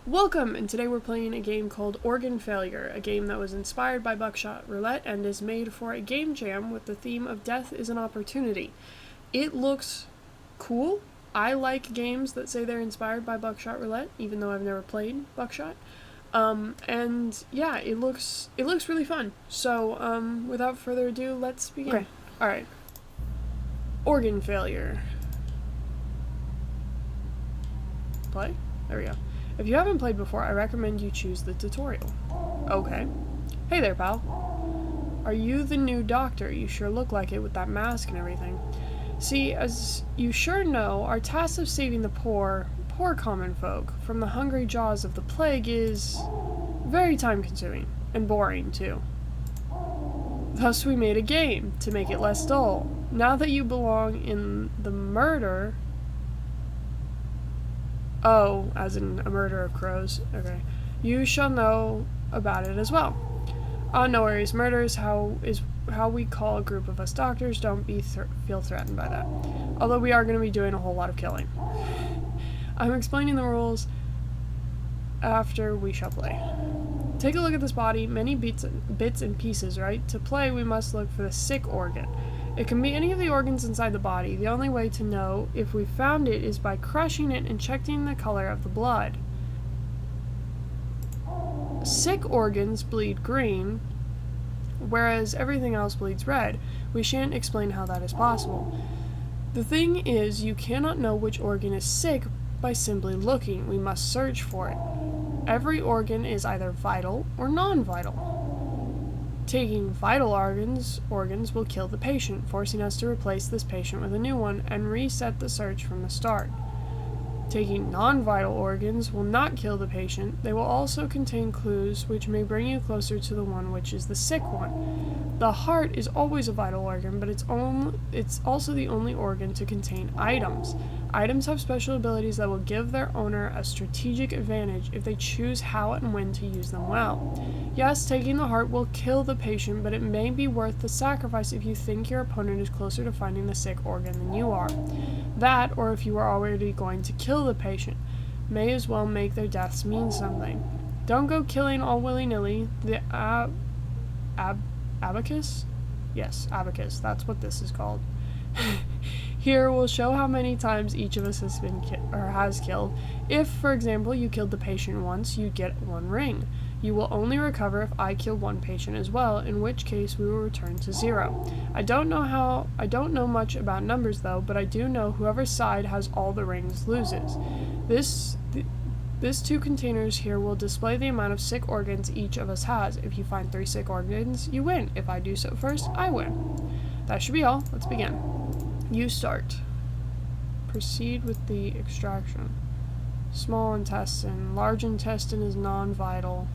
Welcome, and today we're playing a game called Organ Failure, a game that was inspired by Buckshot Roulette and is made for a game jam with the theme of Death is an Opportunity. It looks cool. I like games that say they're inspired by Buckshot Roulette, even though I've never played Buckshot. And yeah, it looks really fun. So, without further ado, let's begin. Okay. Alright. Organ Failure. Play? There we go. If you haven't played before, I recommend you choose the tutorial. Okay. Hey there, pal. Are you the new doctor? You sure look like it with that mask and everything. See, as you sure know, our task of saving the poor common folk from the hungry jaws of the plague is very time-consuming, and boring, too. Thus we made a game, to make it less dull. Now that you belong in the murder... Oh, as in a murder of crows. Okay. You shall know about it as well. No worries. Murder is how we call a group of us doctors. Don't feel threatened by that. Although we are going to be doing a whole lot of killing. I'm explaining the rules after we shall play. Take a look at this body. Many bits and pieces, right? To play, we must look for the sick organ. It can be any of the organs inside the body. The only way to know if we found it is by crushing it and checking the color of the blood. Sick organs bleed green, whereas everything else bleeds red. We shan't explain how that is possible. The thing is, you cannot know which organ is sick by simply looking. We must search for it. Every organ is either vital or non-vital. Taking vital organs will kill the patient, forcing us to replace this patient with a new one and reset the search from the start. Taking non-vital organs will not kill the patient. They will also contain clues which may bring you closer to the one which is the sick one. The heart is always a vital organ, but it's also the only organ to contain items. Items have special abilities that will give their owner a strategic advantage if they choose how and when to use them well. Yes, taking the heart will kill the patient, but it may be worth the sacrifice if you think your opponent is closer to finding the sick organ than you are. That, or if you are already going to kill the patient, may as well make their deaths mean something. Don't go killing all willy-nilly. The abacus? Yes, abacus. That's what this is called. Here we'll show how many times each of us has killed. If, for example, you killed the patient once, you get 1 ring. You will only recover if I kill 1 patient as well, in which case we will return to 0. I don't know much about numbers though, but I do know whoever's side has all the rings loses. This 2 containers here will display the amount of sick organs each of us has. If you find 3 sick organs, you win. If I do so first, I win. That should be all. Let's begin. You start. Proceed with the extraction. Small intestine. Large intestine is non-vital.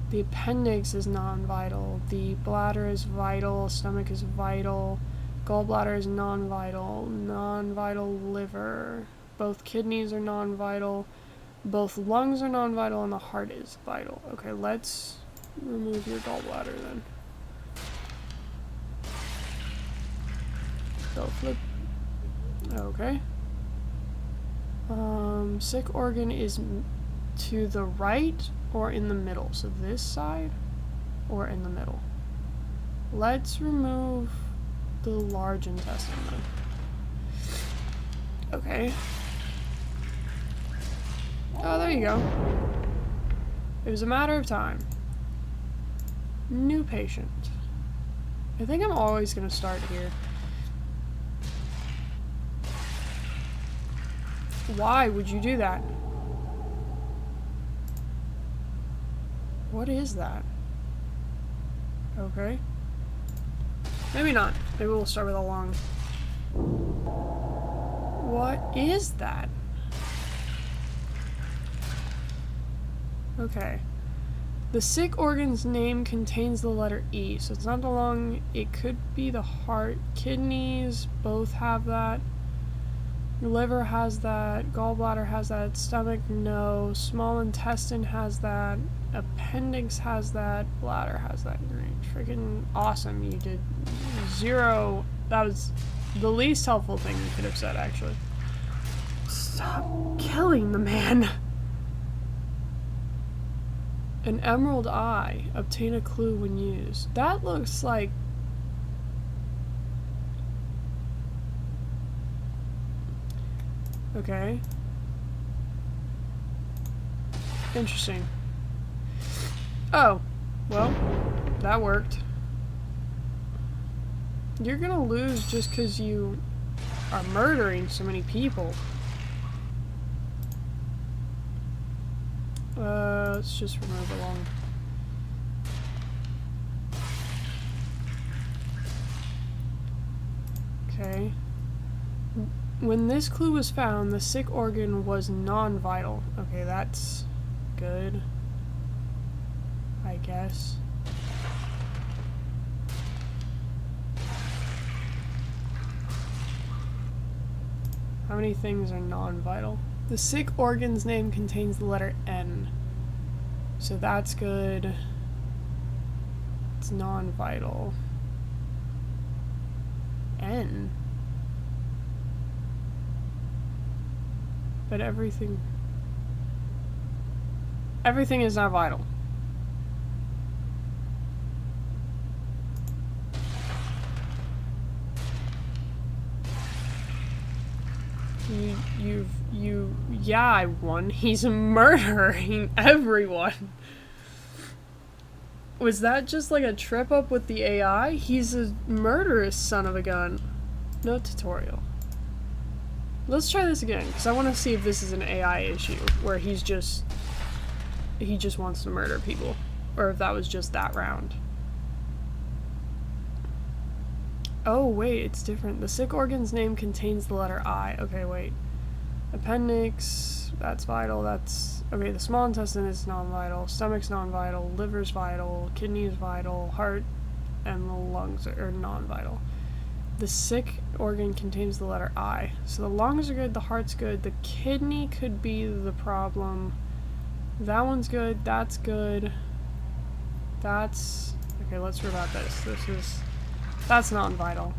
The appendix is non-vital. The bladder is vital. Stomach is vital. Gallbladder is non-vital. Non-vital liver. Both kidneys are non-vital. Both lungs are non-vital, and the heart is vital. Okay, let's remove your gallbladder then. Bell flip. Okay. Sick organ is to the right or in the middle. So this side or in the middle. Let's remove the large intestine then. Okay. Oh, there you go. It was a matter of time. New patient. I think I'm always going to start here. Why would you do that? What is that? Okay. Maybe not. Maybe we'll start with a long... What is that? Okay. The sick organ's name contains the letter E, so it's not the lung. It could be the heart. Kidneys both have that. Liver has that. Gallbladder has that. Stomach, no. Small intestine has that. Appendix has that. Bladder has that. Great. Freaking awesome. You did 0. That was the least helpful thing you could have said, actually. Stop killing the man. An emerald eye. Obtain a clue when used. That looks like... Okay. Interesting. Oh. Well, that worked. You're gonna lose just because you are murdering so many people. Let's just remove it long. Okay. When this clue was found, the sick organ was non-vital. Okay, that's good, I guess. How many things are non-vital? The sick organ's name contains the letter N. So that's good. It's non-vital. N. But everything is not vital. Yeah, I won. He's murdering everyone. Was that just like a trip up with the AI? He's a murderous son of a gun. No tutorial. Let's try this again, because I want to see if this is an AI issue, where he just wants to murder people. Or if that was just that round. Oh, wait, it's different. The sick organ's name contains the letter I. Okay, wait. Appendix, that's vital, that's... Okay, the small intestine is non-vital, stomach's non-vital, liver's vital, kidney's vital, heart and the lungs are non-vital. The sick organ contains the letter I. So the lungs are good, the heart's good, the kidney could be the problem. That one's good, that's good. That's... Okay, let's read about this. That's non-vital.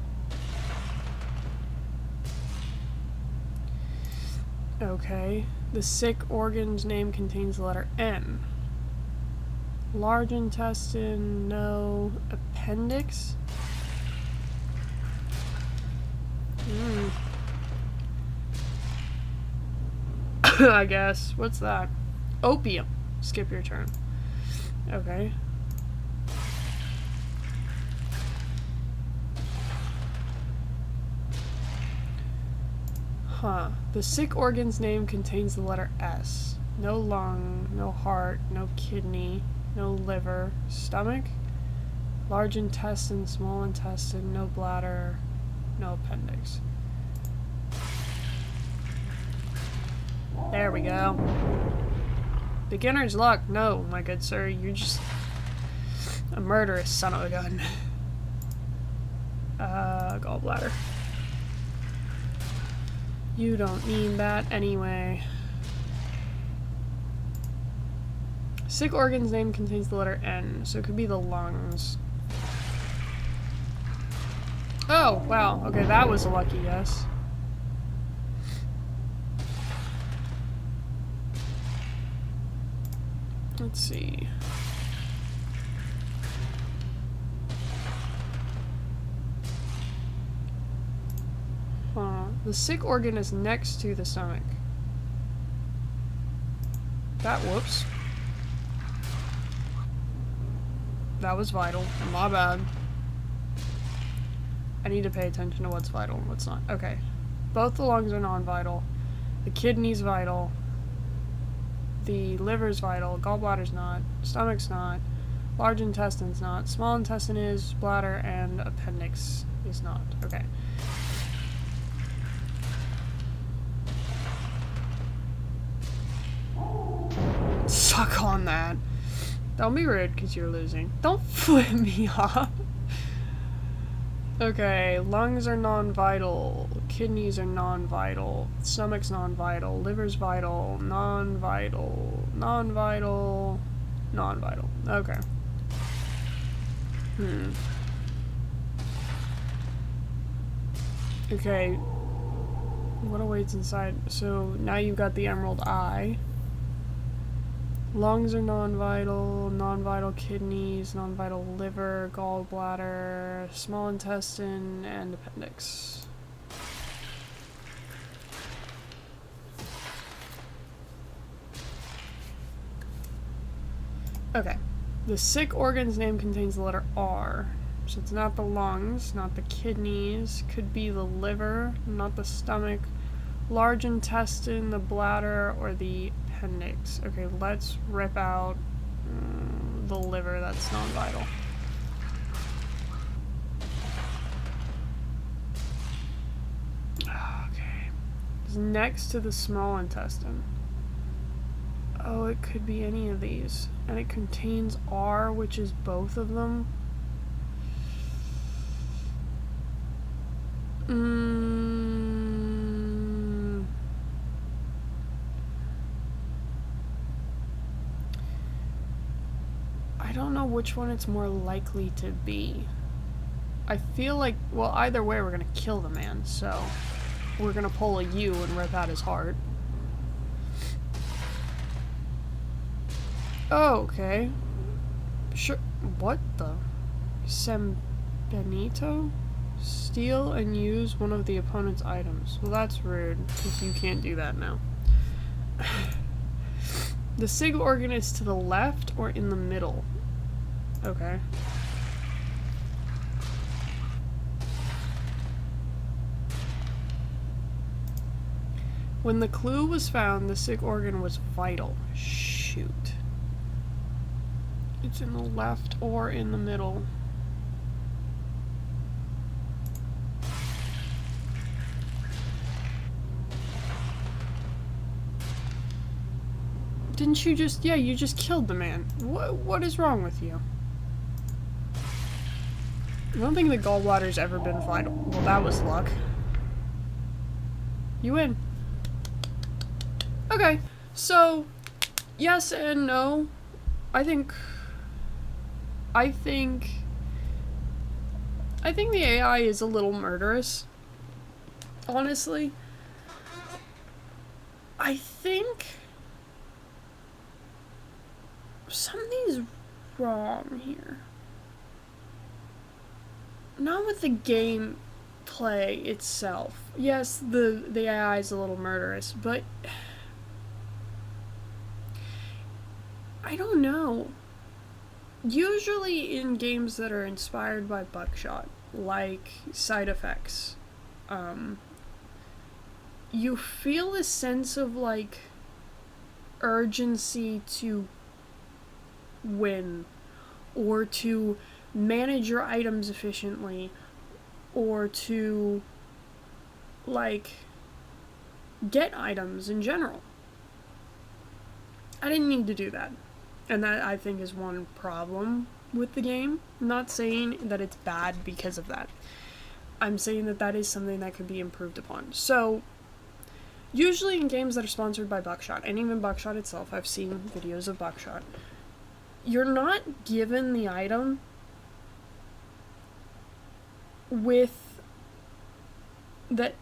Okay. The sick organ's name contains the letter N. Large intestine, no. Appendix? I guess. What's that? Opium. Skip your turn. Okay. Huh. The sick organ's name contains the letter S. No lung, no heart, no kidney, no liver. Stomach? Large intestine, small intestine, no bladder, no appendix. There we go. Beginner's luck. No, my good sir. You're just a murderous son of a gun. Gallbladder. You don't need that anyway. Sick organ's name contains the letter N, so it could be the lungs. Oh, wow. Okay, that was a lucky guess. Let's see. The sick organ is next to the stomach. Whoops. That was vital. My bad. I need to pay attention to what's vital and what's not. Okay. Both the lungs are non-vital. The kidney's vital. The liver's vital. Gallbladder's not. Stomach's not. Large intestine's not. Small intestine is. Bladder and appendix is not. Okay. Suck on that. Don't be rude because you're losing. Don't flip me off. Okay, lungs are non-vital, kidneys are non-vital, stomach's non-vital, liver's vital, non-vital, non-vital, non-vital. Okay. Okay. What awaits inside? So now you've got the emerald eye. Lungs are non-vital, non-vital kidneys, non-vital liver, gallbladder, small intestine, and appendix. Okay. The sick organ's name contains the letter R. So it's not the lungs, not the kidneys, could be the liver, not the stomach, large intestine, the bladder, or the appendix. Okay, let's rip out the liver, that's non-vital. Okay. It's next to the small intestine. Oh, it could be any of these. And it contains R, which is both of them. I don't know which one it's more likely to be. I feel like, well, either way we're gonna kill the man, so we're gonna pull a U and rip out his heart. Oh, okay. Sure. What the? San Benito? Steal and use one of the opponent's items. Well, that's rude, because you can't do that now. The sig organ is to the left or in the middle? Okay. When the clue was found, the sig organ was vital. Shoot. It's in the left or in the middle. Didn't you just... Yeah, you just killed the man. What is wrong with you? I don't think the gallbladder's ever been vital. Well, that was luck. You win. Okay, so... Yes and no. I think the AI is a little murderous. Honestly. I think something's wrong here. Not with the gameplay itself. Yes, the AI is a little murderous, but I don't know. Usually in games that are inspired by Buckshot, like Side Effects, you feel a sense of, like, urgency to win, or to manage your items efficiently, or to, like, get items in general. I didn't need to do that. And that, I think, is one problem with the game. I'm not saying that it's bad because of that. I'm saying that that is something that could be improved upon. So, usually in games that are sponsored by Buckshot, and even Buckshot itself, I've seen videos of Buckshot, you're not given the item with that.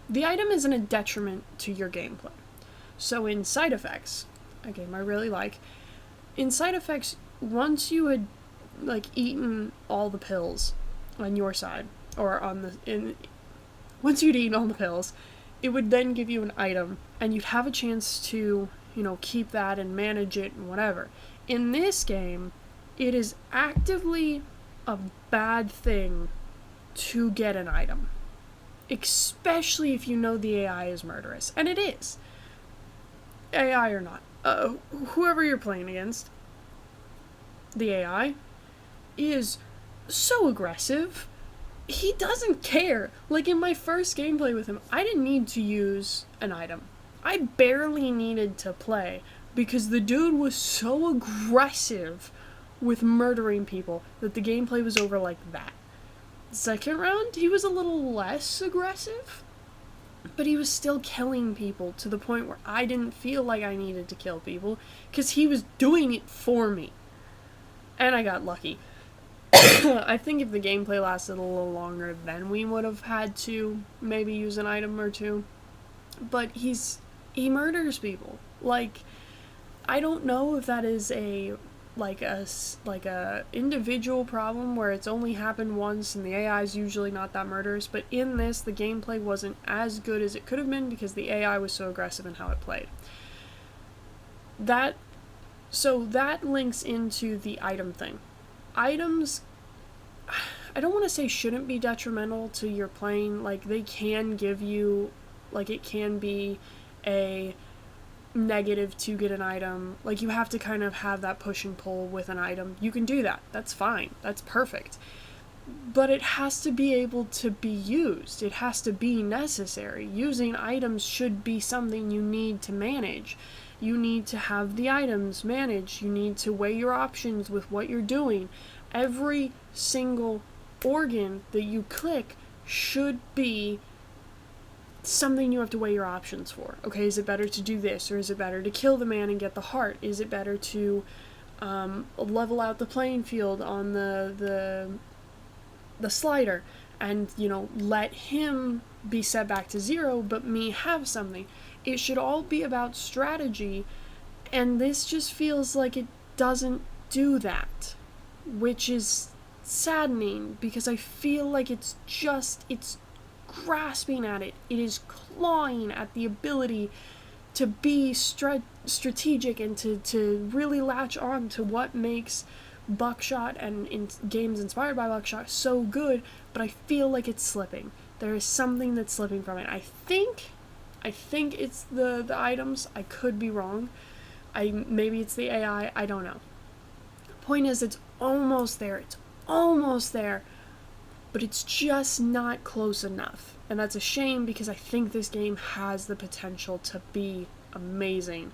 The item isn't a detriment to your gameplay. So in Side Effects, a game I really like, in Side Effects, once you had, like, eaten all the pills on your side, or on the, once you'd eaten all the pills, it would then give you an item, and you'd have a chance to, you know, keep that and manage it and whatever. In this game, it is actively a bad thing to get an item. Especially if you know the AI is murderous. And it is. AI or not. Whoever you're playing against, the AI, is so aggressive. He doesn't care. Like, in my first gameplay with him, I didn't need to use an item. I barely needed to play because the dude was so aggressive with murdering people that the gameplay was over like that. Second round, he was a little less aggressive, but he was still killing people to the point where I didn't feel like I needed to kill people because he was doing it for me. And I got lucky. I think if the gameplay lasted a little longer, then we would have had to maybe use an item or two. But he murders people. Like, I don't know if that is a individual problem where it's only happened once and the AI is usually not that murderous, but in this the gameplay wasn't as good as it could have been because the AI was so aggressive in how it played. That links into the item thing. Items, I don't want to say shouldn't be detrimental to your playing. Like, they can give you, like, it can be a negative to get an item. Like, you have to kind of have that push and pull with an item. You can do that. That's fine. That's perfect. But it has to be able to be used. It has to be necessary. Using items should be something you need to manage. You need to have the items managed. You need to weigh your options with what you're doing. Every single organ that you click should be something you have to weigh your options for. Okay, is it better to do this, or is it better to kill the man and get the heart? Is it better to level out the playing field on the slider and, you know, let him be set back to 0 but me have something? It should all be about strategy, and this just feels like it doesn't do that, which is saddening because I feel like it's grasping at it. It is clawing at the ability to be strategic and to really latch on to what makes Buckshot and in games inspired by Buckshot so good, but I feel like it's slipping. There is something that's slipping from it. I think it's the items. I could be wrong. Maybe it's the AI. I don't know. Point is, it's almost there. It's almost there. But it's just not close enough. And that's a shame because I think this game has the potential to be amazing.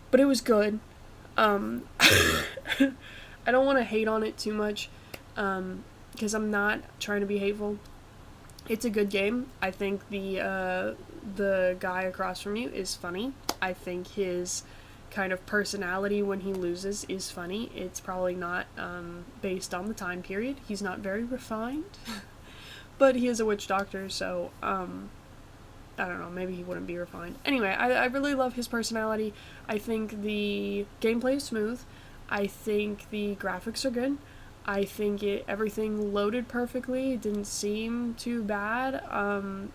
But it was good. I don't want to hate on it too much because I'm not trying to be hateful. It's a good game. I think the guy across from you is funny. I think his kind of personality when he loses is funny. It's probably not based on the time period. He's not very refined, but he is a witch doctor, so I don't know, maybe he wouldn't be refined. Anyway, I really love his personality. I think the gameplay is smooth. I think the graphics are good. I think everything loaded perfectly. It didn't seem too bad.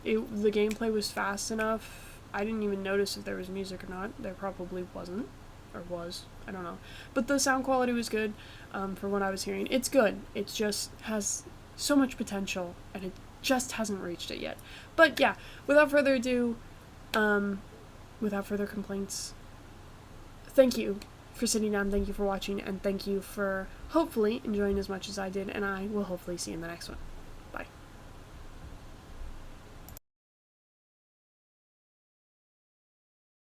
The gameplay was fast enough. I didn't even notice if there was music or not. There probably wasn't. Or was. I don't know. But the sound quality was good from what I was hearing. It's good. It just has so much potential, and it just hasn't reached it yet. But yeah, without further ado, without further complaints, thank you for sitting down, thank you for watching, and thank you for hopefully enjoying as much as I did, and I will hopefully see you in the next one.